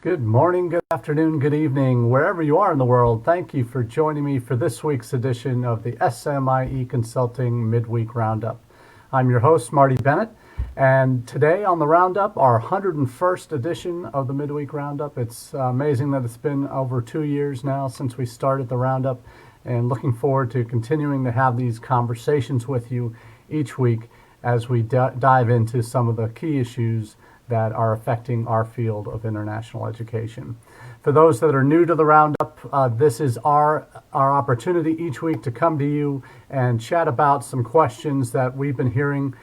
Good morning, good afternoon, good evening, wherever you are in the world. Thank you for joining me for this week's edition of the SMIE Consulting Midweek Roundup. I'm your host, Marty Bennett, and today on the Roundup, our 101st edition of the Midweek Roundup. It's amazing that it's been over 2 years now since we started the Roundup, and looking forward to continuing to have these conversations with you each week as we dive into some of the key issues that are affecting our field of international education. For those that are new to the Roundup, this is our opportunity each week to come to you and chat about some questions that we've been hearing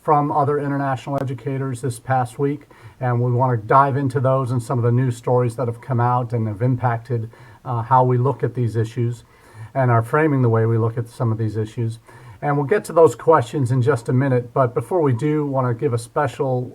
from other international educators this past week. And we want to dive into those and some of the news stories that have come out and have impacted how we look at these issues and are framing the way we look at some of these issues. And we'll get to those questions in just a minute. But before we do, I want to give a special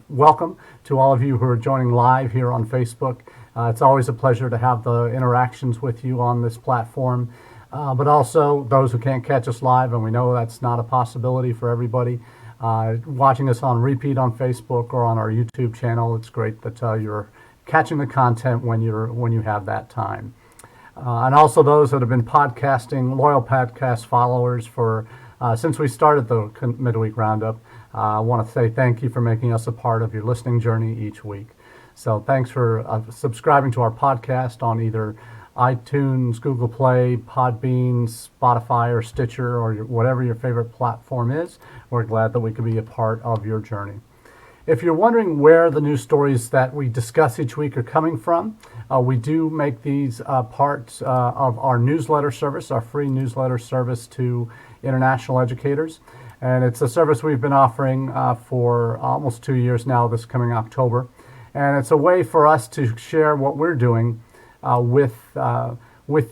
welcome to all of you who are joining live here on Facebook. It's always a pleasure to have the interactions with you on this platform. But also those who can't catch us live, and we know that's not a possibility for everybody. Watching us on repeat on Facebook or on our YouTube channel, it's great that you're catching the content when you have that time. And also those that have been podcasting, loyal podcast followers for since we started the Midweek Roundup. I want to say thank you for making us a part of your listening journey each week. So thanks for subscribing to our podcast on either iTunes, Google Play, Podbean, Spotify, or Stitcher, or whatever your favorite platform is. We're glad that we could be a part of your journey. If you're wondering where the news stories that we discuss each week are coming from, we do make these parts of our newsletter service, our free newsletter service to international educators. And it's a service we've been offering for almost 2 years now, this coming October. And it's a way for us to share what we're doing with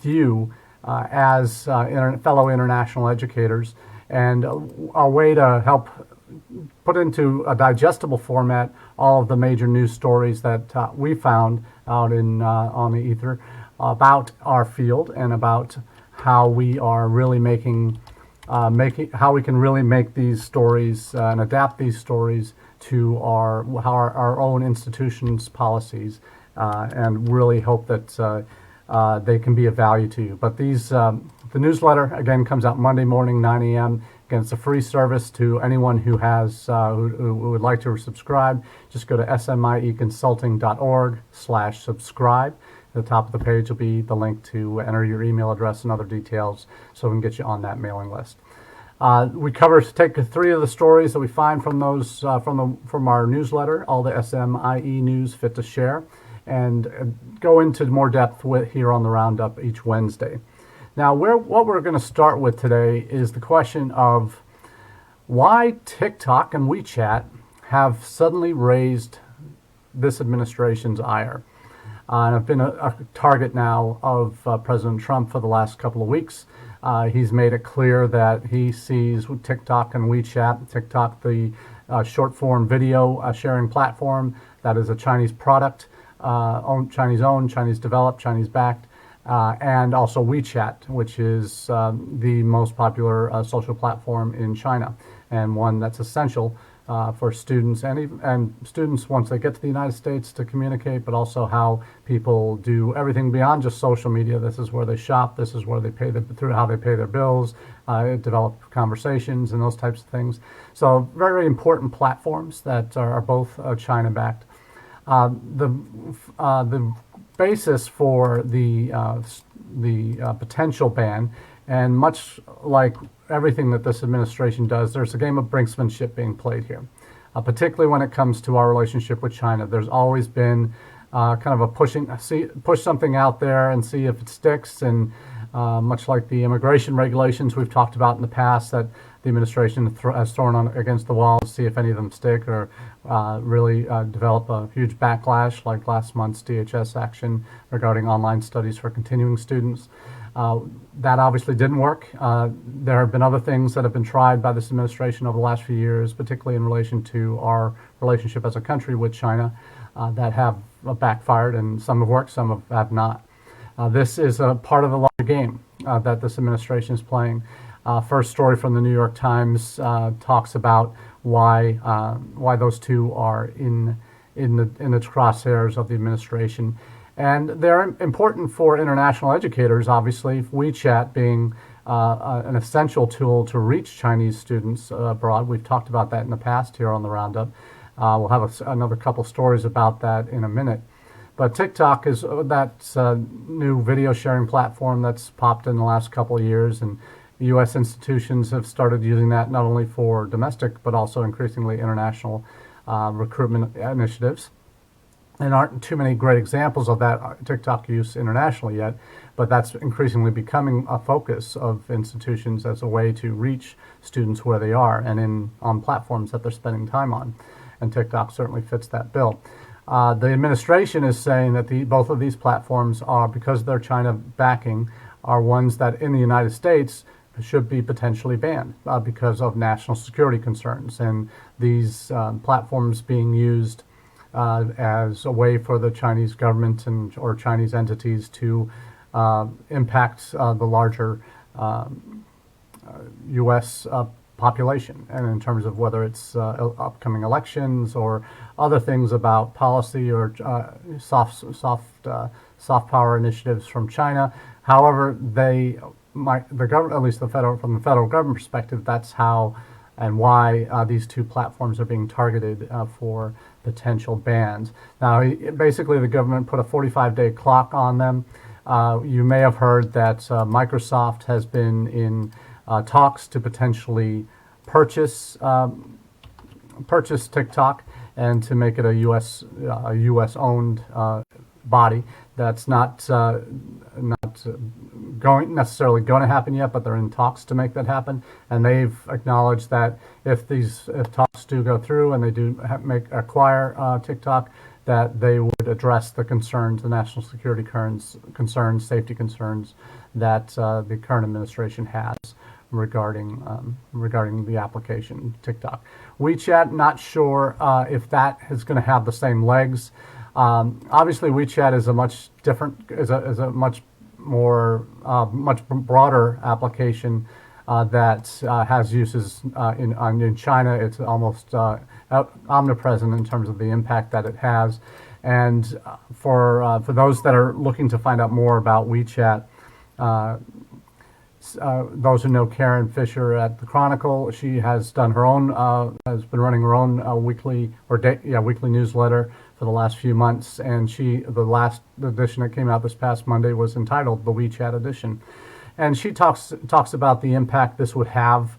you as fellow international educators, and a way to help put into a digestible format all of the major news stories that we found out on the ether about our field and about how we are really how we can really make these stories and adapt these stories to our own institution's policies, and really hope that they can be of value to you. But the newsletter again comes out Monday morning, 9 a.m. Again, it's a free service to anyone who has who would like to subscribe. Just go to smieconsulting.org/subscribe. At the top of the page will be the link to enter your email address and other details, so we can get you on that mailing list. We take 3 of the stories that we find from those from our newsletter, all the SMIE news fit to share, and go into more depth here on the Roundup each Wednesday. Now, what we're going to start with today is the question of why TikTok and WeChat have suddenly raised this administration's ire. And have been a target now of President Trump for the last couple of weeks. He's made it clear that he sees TikTok and WeChat, TikTok, the short-form video sharing platform that is a Chinese product, Chinese-owned, Chinese-developed, Chinese-backed, and also WeChat, which is the most popular social platform in China, and one that's essential for students and students once they get to the United States to communicate, but also how people do everything beyond just social media. This is where they shop. This is where they pay through how they pay their bills, develop conversations, and those types of things. So very important platforms that are both China-backed. The basis for the potential ban, and much like everything that this administration does, there's a game of brinksmanship being played here, particularly when it comes to our relationship with China. There's always been kind of a push something out there and see if it sticks, and much like the immigration regulations we've talked about in the past that the administration has thrown against the wall to see if any of them stick or really develop a huge backlash, like last month's DHS action regarding online studies for continuing students. That obviously didn't work. There have been other things that have been tried by this administration over the last few years, particularly in relation to our relationship as a country with China, that have backfired, and some have worked, some have not. This is a part of the larger game that this administration is playing. First story from the New York Times talks about why those two are in its crosshairs of the administration. And they're important for international educators, obviously, WeChat being an essential tool to reach Chinese students abroad. We've talked about that in the past here on the Roundup. We'll have another couple stories about that in a minute. But TikTok is that new video sharing platform that's popped in the last couple of years, and U.S. institutions have started using that not only for domestic but also increasingly international recruitment initiatives. And aren't too many great examples of that TikTok use internationally yet, but that's increasingly becoming a focus of institutions as a way to reach students where they are and on platforms that they're spending time on. And TikTok certainly fits that bill. The administration is saying that both of these platforms are, because of their China backing, are ones that in the United States should be potentially banned because of national security concerns. And these platforms being used as a way for the Chinese government or Chinese entities to impact the larger U.S. population, and in terms of whether it's upcoming elections or other things about policy or soft power initiatives from China. However, the government, at least from the federal government perspective, that's how and why these two platforms are being targeted for potential bans. Now, basically, the government put a 45-day clock on them. You may have heard that Microsoft has been in talks to potentially purchase TikTok and to make it a U.S. owned body. That's not necessarily going to happen yet, but they're in talks to make that happen. And they've acknowledged that if talks do go through and they do acquire TikTok, that they would address the concerns, the national security concerns, safety concerns that the current administration has regarding the application TikTok. WeChat, not sure if that is going to have the same legs. Obviously, WeChat is a much broader application that has uses in China. It's almost omnipresent in terms of the impact that it has. And for those that are looking to find out more about WeChat, those who know Karen Fisher at the Chronicle, she has done her own, has been running her own weekly newsletter for the last few months, and the last edition that came out this past Monday was entitled the WeChat edition, and she talks about the impact this would have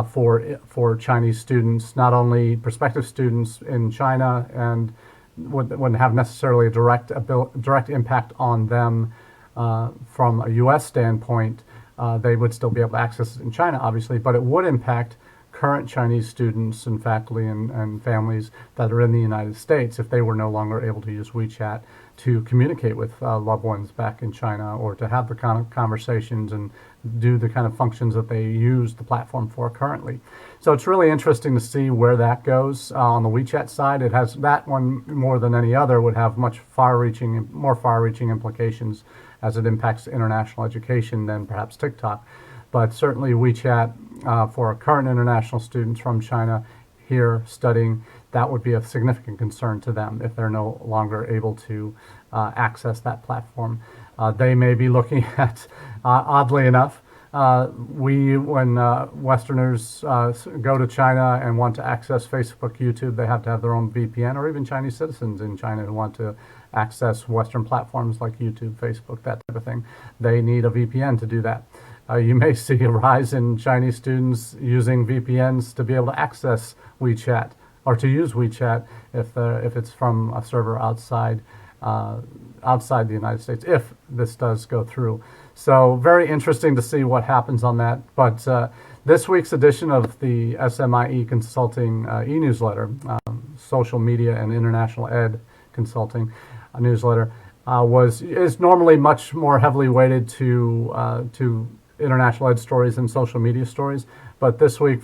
for Chinese students, not only prospective students in China, and wouldn't have necessarily a direct impact on them from a U.S. standpoint. They would still be able to access it in China, obviously, but it would impact current Chinese students and faculty and families that are in the United States if they were no longer able to use WeChat to communicate with loved ones back in China, or to have the kind of conversations and do the kind of functions that they use the platform for currently. So it's really interesting to see where that goes. On the WeChat side, it has that one more than any other would have more far-reaching implications as it impacts international education than perhaps TikTok. But certainly WeChat, for current international students from China here studying, that would be a significant concern to them if they're no longer able to access that platform. They may be looking at, oddly enough, when Westerners go to China and want to access Facebook, YouTube, they have to have their own VPN, or even Chinese citizens in China who want to access Western platforms like YouTube, Facebook, that type of thing. They need a VPN to do that. You may see a rise in Chinese students using VPNs to be able to access WeChat, or to use WeChat if it's from a server outside the United States, if this does go through. So very interesting to see what happens on that. But this week's edition of the SMIE Consulting e-newsletter, social media and international ed consulting newsletter, is normally much more heavily weighted to international ed stories and social media stories. But this week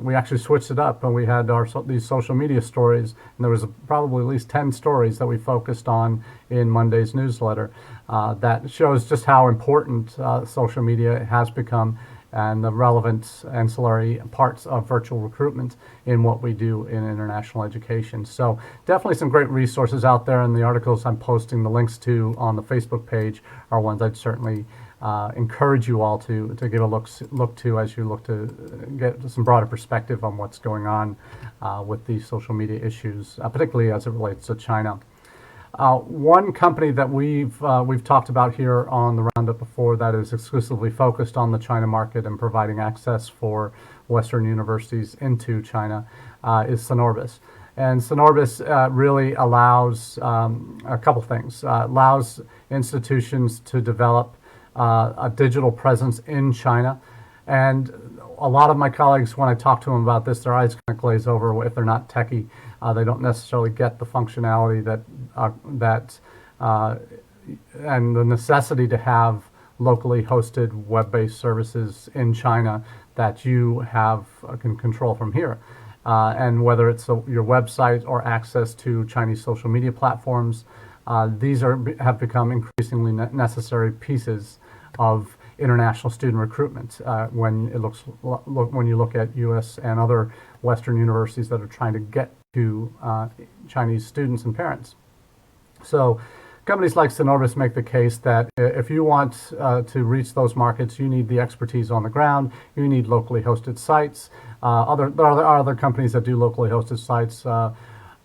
we actually switched it up, and we had these social media stories, and there was probably at least 10 stories that we focused on in Monday's newsletter. That shows just how important social media has become and the relevant ancillary parts of virtual recruitment in what we do in international education. So definitely some great resources out there, and the articles I'm posting the links to on the Facebook page are ones I'd certainly encourage you all to give a look to as you look to get some broader perspective on what's going on with these social media issues, particularly as it relates to China. One company that we've talked about here on the Roundup before that is exclusively focused on the China market and providing access for Western universities into China is Synorbis. And Synorbis really allows a couple things. Allows institutions to develop a digital presence in China. And a lot of my colleagues, when I talk to them about this, their eyes kind of glaze over if they're not techie. They don't necessarily get the functionality and the necessity to have locally hosted web-based services in China that you can control from here. And whether it's your website or access to Chinese social media platforms, these have become increasingly necessary pieces of international student recruitment when you look at U.S. and other Western universities that are trying to get to Chinese students and parents. So companies like Synorbis make the case that if you want to reach those markets, you need the expertise on the ground, you need locally hosted sites. There are other companies that do locally hosted sites.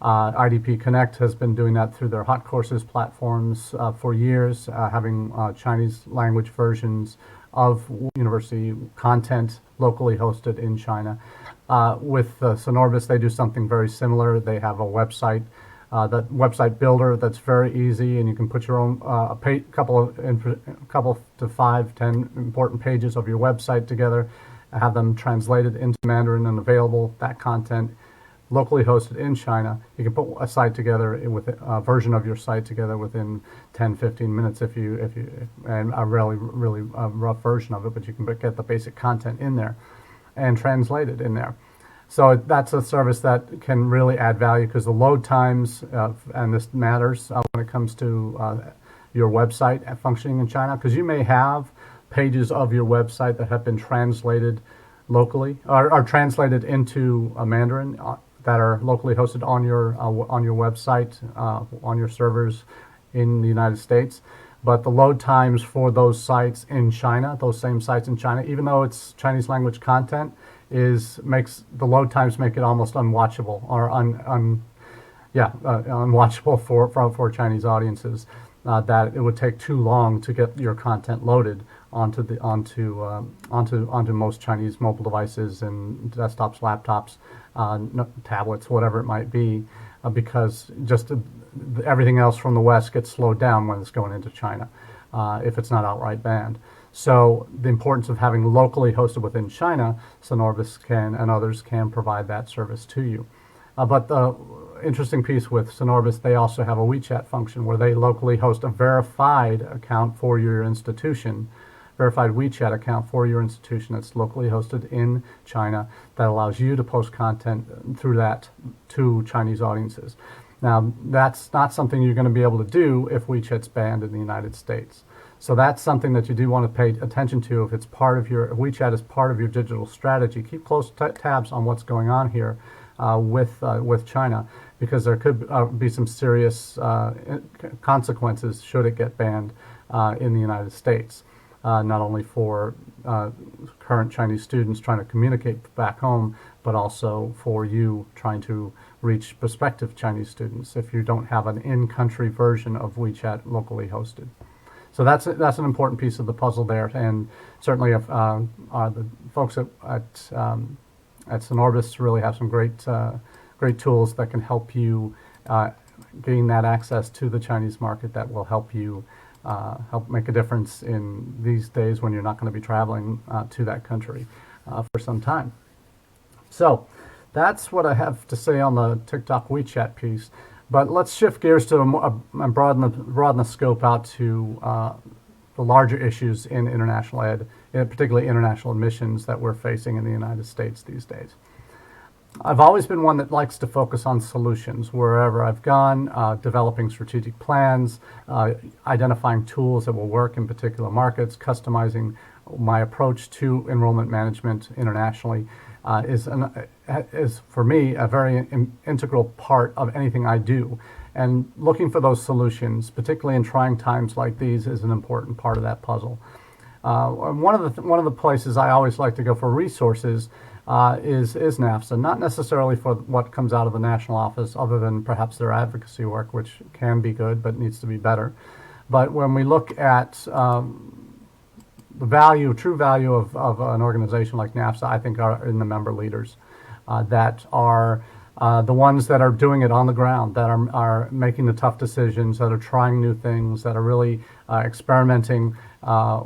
IDP Connect has been doing that through their Hot Courses platforms for years, having Chinese language versions of university content locally hosted in China. With Synorbis, they do something very similar. They have a website, that website builder that's very easy, and you can put your own couple to 5-10 important pages of your website together, have them translated into Mandarin and available, that content locally hosted in China. You can put a site together with a version of your site together within 10-15 minutes and a really rough version of it, but you can get the basic content in there and translate it in there. So that's a service that can really add value because the load times, and this matters when it comes to your website functioning in China, because you may have pages of your website that have been translated locally or are translated into Mandarin that are locally hosted on your website, on your servers in the United States. But the load times for those sites in China, those same sites in China, even though it's Chinese language content, makes the load times make it almost unwatchable or unwatchable for Chinese audiences. That it would take too long to get your content loaded onto most Chinese mobile devices and desktops, laptops, tablets, whatever it might be, because just everything else from the West gets slowed down when it's going into China, if it's not outright banned. So the importance of having locally hosted within China, Synorbis and others can provide that service to you. But the interesting piece with Synorbis, they also have a WeChat function where they locally host a verified account for your institution, verified WeChat account for your institution that's locally hosted in China that allows you to post content through that to Chinese audiences. Now, that's not something you're going to be able to do if WeChat's banned in the United States. So that's something that you do want to pay attention to if WeChat is part of your digital strategy. Keep close tabs on what's going on here with China, because there could be some serious consequences should it get banned in the United States. Not only for current Chinese students trying to communicate back home, but also for you trying to reach prospective Chinese students if you don't have an in-country version of WeChat locally hosted. So that's an important piece of the puzzle there, and certainly the folks at Synorbis really have some great tools that can help you gain that access to the Chinese market that will help you help make a difference in these days when you're not going to be traveling to that country for some time. So that's what I have to say on the TikTok WeChat piece. But let's shift gears to broaden the scope out to the larger issues in international ed, particularly international admissions that we're facing in the United States these days. I've always been one that likes to focus on solutions wherever I've gone, developing strategic plans, identifying tools that will work in particular markets, customizing my approach to enrollment management internationally is for me a very integral part of anything I do. And looking for those solutions, particularly in trying times like these, is an important part of that puzzle. One of the places I always like to go for resources is NAFSA, not necessarily for what comes out of the national office, other than perhaps their advocacy work, which can be good but needs to be better. But when we look at the true value of an organization like NAFSA, I think are in the member leaders that are the ones that are doing it on the ground, that are making the tough decisions, that are trying new things, that are really experimenting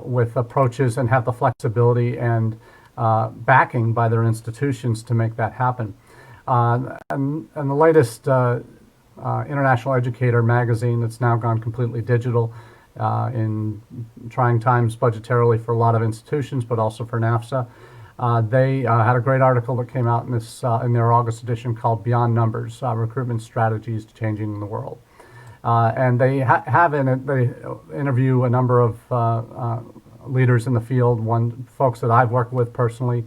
with approaches and have the flexibility and backing by their institutions to make that happen. And the latest International Educator magazine that's now gone completely digital in trying times budgetarily for a lot of institutions, but also for NAFSA. They had a great article that came out in their August edition called Beyond Numbers, Recruitment Strategies to Changing the World. And they have in it, they interview a number of leaders in the field, folks that I've worked with personally,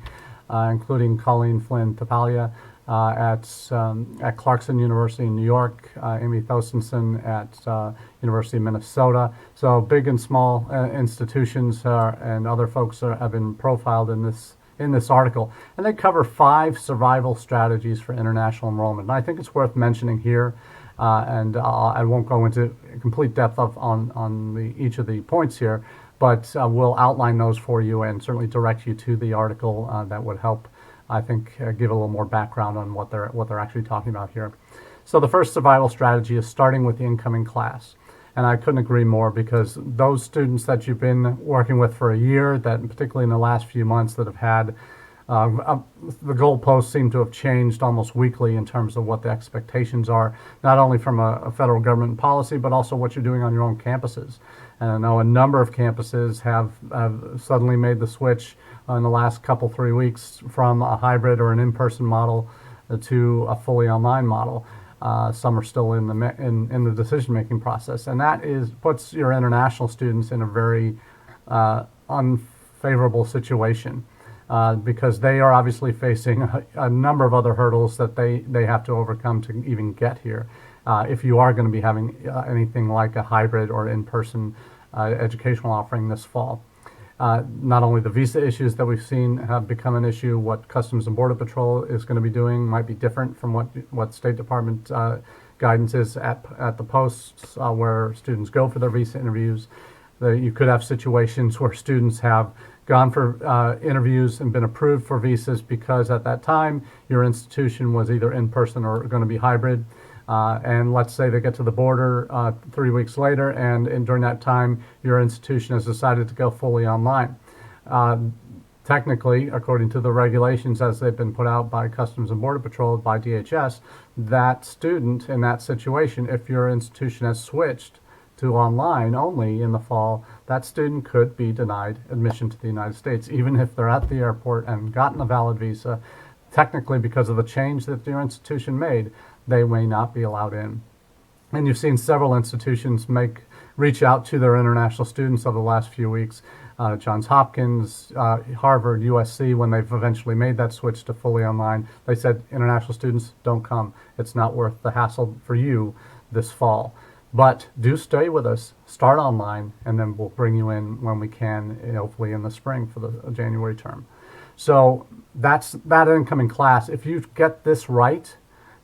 including Colleen Flynn Tapalia at Clarkson University in New York, Amy Thosenson at University of Minnesota. So big and small institutions and other folks have been profiled in this article, and they cover 5 survival strategies for international enrollment. And I think it's worth mentioning here, and I won't go into complete depth on each of the points here, but we'll outline those for you and certainly direct you to the article that would help, I think, give a little more background on what they're actually talking about here. So the first survival strategy is starting with the incoming class. And I couldn't agree more, because those students that you've been working with for a year, that particularly in the last few months that have had, the goalposts seem to have changed almost weekly in terms of what the expectations are, not only from a federal government policy, but also what you're doing on your own campuses. And I know a number of campuses have suddenly made the switch in the last 3 weeks from a hybrid or an in-person model to a fully online model. Some are still in the decision-making process, and that puts your international students in a very unfavorable situation because they are obviously facing a number of other hurdles that they have to overcome to even get here. If you are going to be having anything like a hybrid or in-person educational offering this fall. Not only the visa issues that we've seen have become an issue, what Customs and Border Patrol is going to be doing might be different from what State Department guidance is at the posts where students go for their visa interviews. You could have situations where students have gone for interviews and been approved for visas because at that time your institution was either in person or going to be hybrid. And let's say they get to the border 3 weeks later, and during that time, your institution has decided to go fully online. Technically, according to the regulations as they've been put out by Customs and Border Patrol, by DHS, that student in that situation, if your institution has switched to online only in the fall, that student could be denied admission to the United States, even if they're at the airport and gotten a valid visa. Technically, because of the change that your institution made, they may not be allowed in. And you've seen several institutions reach out to their international students over the last few weeks. Johns Hopkins, Harvard, USC, when they've eventually made that switch to fully online, they said, international students, don't come. It's not worth the hassle for you this fall. But do stay with us, start online, and then we'll bring you in when we can, hopefully in the spring for the January term. So that's that incoming class. If you get this right,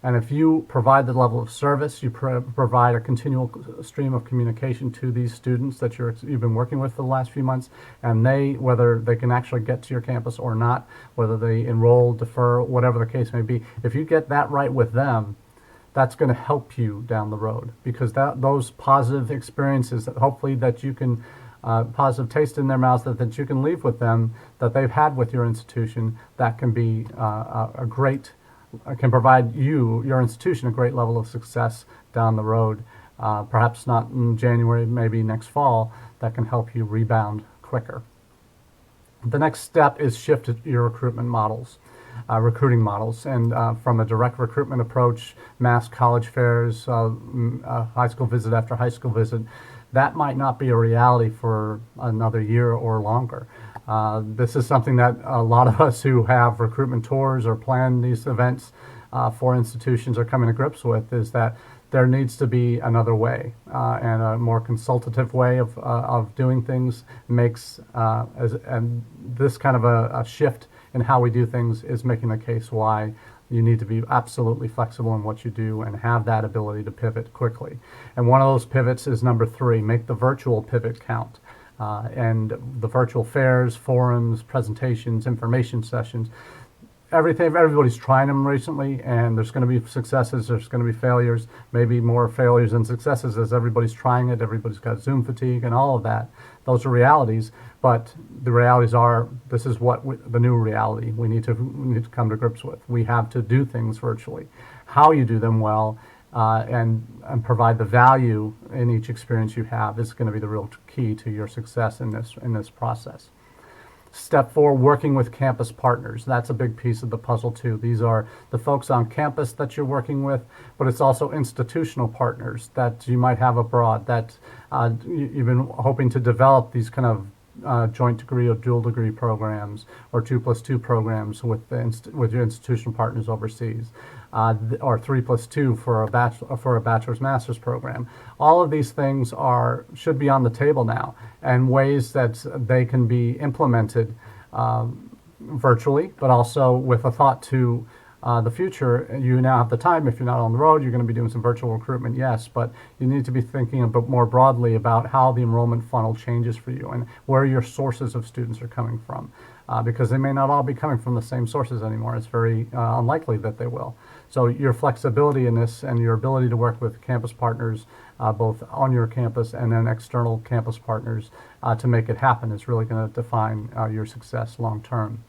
and if you provide the level of service, you provide a continual stream of communication to these students that you've been working with for the last few months, and whether they can actually get to your campus or not, whether they enroll, defer, whatever the case may be, if you get that right with them, that's going to help you down the road, because those positive experiences that hopefully that you can, positive taste in their mouths that you can leave with them, that they've had with your institution, that can be can provide your institution a great level of success down the road, perhaps not in January, maybe next fall, that can help you rebound quicker. The next step is shift your recruitment models. recruiting models. And from a direct recruitment approach, mass college fairs, high school visit after high school visit, that might not be a reality for another year or longer. This is something that a lot of us who have recruitment tours or plan these events for institutions are coming to grips with, is that there needs to be another way, and a more consultative way of doing things makes, and this kind of a shift in how we do things is making the case why you need to be absolutely flexible in what you do and have that ability to pivot quickly. And one of those pivots is number 3, make the virtual pivot count. And the virtual fairs, forums, presentations, information sessions, everybody's trying them recently, and there's going to be successes, there's going to be failures, maybe more failures than successes as everybody's trying it, everybody's got Zoom fatigue and all of that. Those are realities, but the realities are, this is the new reality we need to come to grips with. We have to do things virtually. How you do them well and provide the value in each experience you have is going to be the real key to your success in this process. Step 4, working with campus partners. That's a big piece of the puzzle too. These are the folks on campus that you're working with, but it's also institutional partners that you might have abroad that you've been hoping to develop these kind of joint degree or dual degree programs or 2+2 programs with your institutional partners overseas, or 3+2 for a bachelor's master's program. All of these things should be on the table now, and ways that they can be implemented virtually, but also with a thought to the future. You now have the time. If you're not on the road, you're going to be doing some virtual recruitment, yes, but you need to be thinking a bit more broadly about how the enrollment funnel changes for you and where your sources of students are coming from, because they may not all be coming from the same sources anymore. It's very unlikely that they will. So your flexibility in this and your ability to work with campus partners, both on your campus and then external campus partners, to make it happen is really going to define your success long term.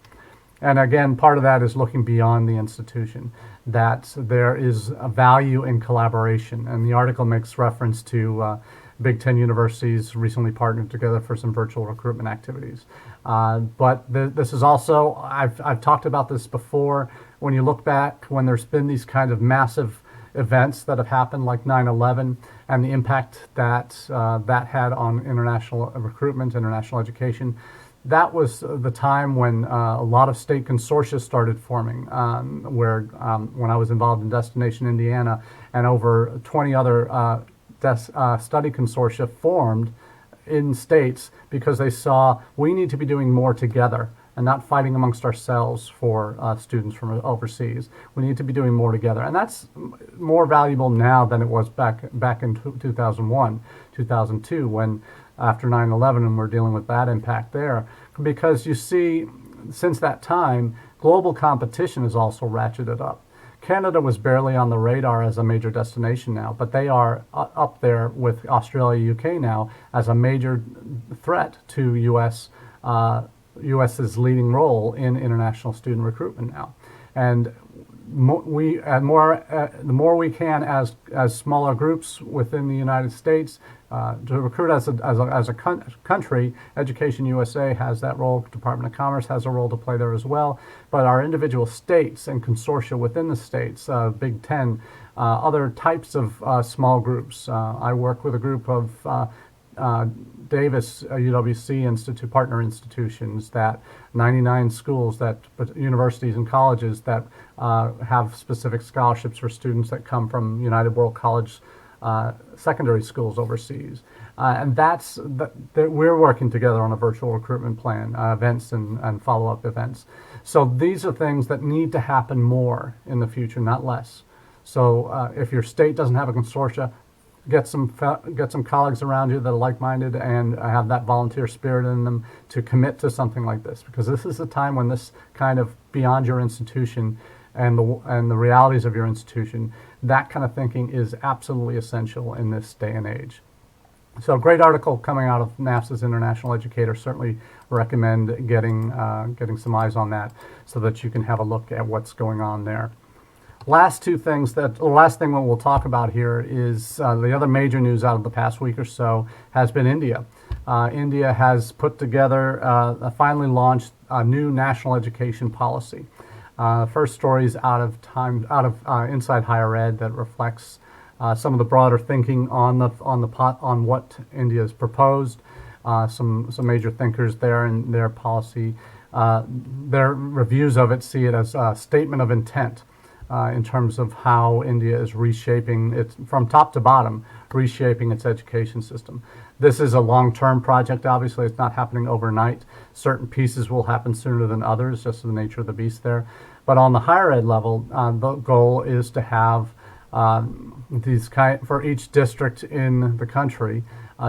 And again, part of that is looking beyond the institution, that there is a value in collaboration. And the article makes reference to Big Ten universities recently partnered together for some virtual recruitment activities. But this is also, I've talked about this before, when you look back, when there's been these kind of massive events that have happened like 9/11 and the impact that that had on international recruitment, international education, that was the time when a lot of state consortia started forming, when I was involved in Destination Indiana, and over 20 other study consortia formed in states because they saw we need to be doing more together and not fighting amongst ourselves for students from overseas. We need to be doing more together. And that's more valuable now than it was back in 2001, 2002, when after 9/11, and we're dealing with that impact there, because you see, since that time, global competition has also ratcheted up. Canada was barely on the radar as a major destination now, but they are up there with Australia, UK now as a major threat to US's leading role in international student recruitment now. And the more we can as smaller groups within the United States to recruit as a country. Education USA has that role. Department of Commerce has a role to play there as well. But our individual states and consortia within the states, Big Ten, other types of small groups. I work with a group of Davis UWC Institute partner institutions, that 99 schools, that universities and colleges that have specific scholarships for students that come from United World College secondary schools overseas. And we're working together on a virtual recruitment plan, events and follow-up events. So these are things that need to happen more in the future, not less. So if your state doesn't have a consortia, get some colleagues around you that are like-minded and have that volunteer spirit in them to commit to something like this, because this is a time when this kind of beyond your institution and the realities of your institution, that kind of thinking is absolutely essential in this day and age. So a great article coming out of NAFSA's International Educator. Certainly recommend getting some eyes on that so that you can have a look at what's going on there. The last thing we'll talk about here is the other major news out of the past week or so has been India. India has put together, finally launched a new national education policy. First story is out of Inside Higher Ed that reflects some of the broader thinking on what India has proposed. Some major thinkers there in their policy. Their reviews of it see it as a statement of intent in terms of how India is reshaping it from top to bottom, reshaping its education system. This is a long-term project. Obviously, it's not happening overnight. Certain pieces will happen sooner than others, just the nature of the beast there. But on the higher ed level, the goal is to have for each district in the country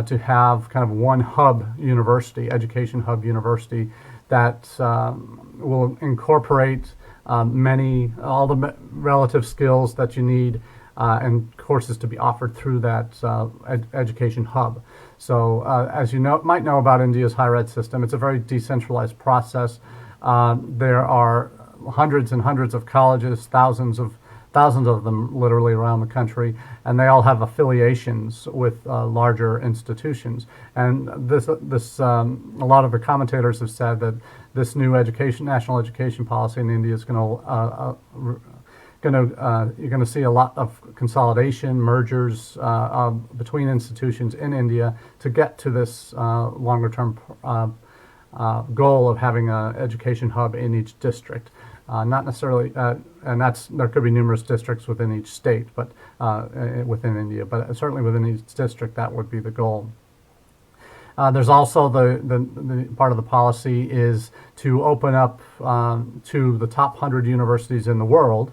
to have kind of one hub university, education hub university, that will incorporate all the relative skills that you need and courses to be offered through that education hub. So as you might know about India's higher ed system, it's a very decentralized process. There are hundreds and hundreds of colleges, thousands of them literally around the country, and they all have affiliations with larger institutions. And a lot of the commentators have said that this new national education policy in India is you're going to see a lot of consolidation, mergers between institutions in India to get to this longer-term goal of having an education hub in each district. Not necessarily, and there could be numerous districts within each state, but within India, but certainly within each district, that would be the goal. There's also the part of the policy is to open up to the top 100 universities in the world.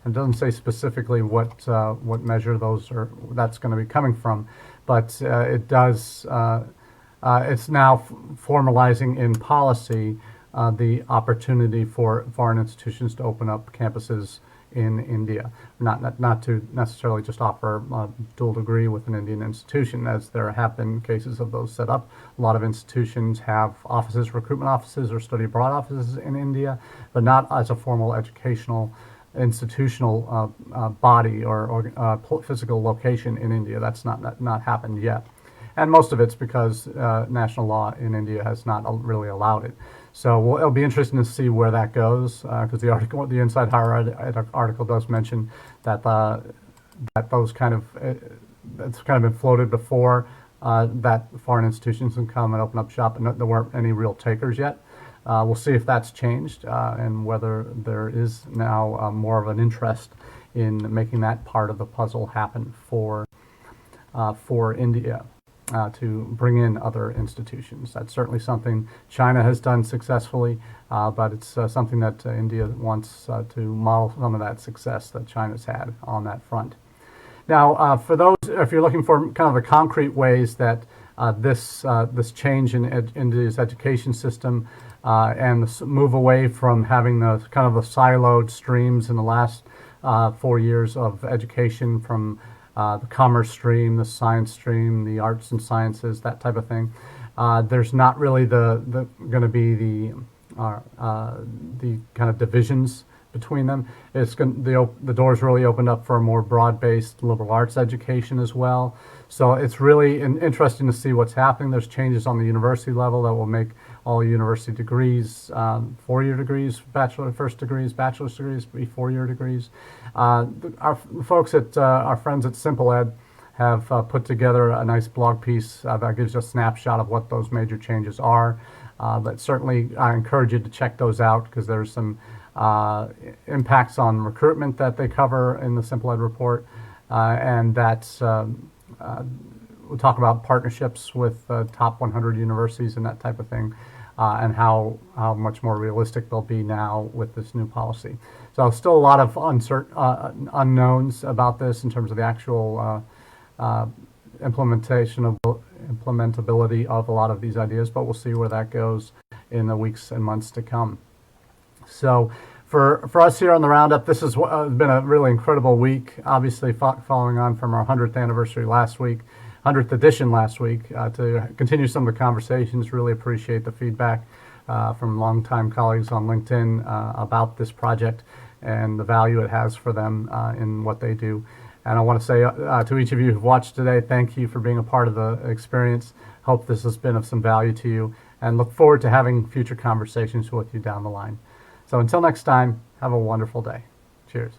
It doesn't say specifically what measure that's going to be coming from, but it does. It's now formalizing in policy the opportunity for foreign institutions to open up campuses in India, not to necessarily just offer a dual degree with an Indian institution, as there have been cases of those set up. A lot of institutions have offices, recruitment offices or study abroad offices in India, but not as a formal institutional body or physical location in India. That's not happened yet. And most of it's because national law in India has not really allowed it. So it'll be interesting to see where that goes, because the Inside Higher Ed article does mention that that those it's kind of been floated before, that foreign institutions can come and open up shop, and there weren't any real takers yet. We'll see if that's changed and whether there is now more of an interest in making that part of the puzzle happen for India. To bring in other institutions. That's certainly something China has done successfully, but it's something that India wants to model some of that success that China's had on that front. Now, for those, if you're looking for kind of the concrete ways that this change in India's education system and the move away from having the kind of the siloed streams in the last 4 years of education from the commerce stream, the science stream, the arts and sciences, that type of thing. There's not really going to be the kind of divisions between them. The doors really opened up for a more broad-based liberal arts education as well. So it's really interesting to see what's happening. There's changes on the university level that will make all university degrees 4-year degrees, bachelor's degrees be 4-year degrees. Our folks at our friends at Simple Ed have put together a nice blog piece that gives you a snapshot of what those major changes are. But certainly I encourage you to check those out, because there's some impacts on recruitment that they cover in the Simple Ed report, and that's we'll talk about partnerships with top 100 universities and that type of thing, and how much more realistic they'll be now with this new policy. So still a lot of unknowns about this in terms of the actual implementability of a lot of these ideas, but we'll see where that goes in the weeks and months to come. So for us here on the Roundup, this has been a really incredible week, obviously following on from our 100th anniversary last week, 100th edition last week, to continue some of the conversations. Really appreciate the feedback from longtime colleagues on LinkedIn about this project and the value it has for them in what they do. And I want to say to each of you who've watched today, thank you for being a part of the experience. Hope this has been of some value to you, and look forward to having future conversations with you down the line. So until next time, have a wonderful day. Cheers.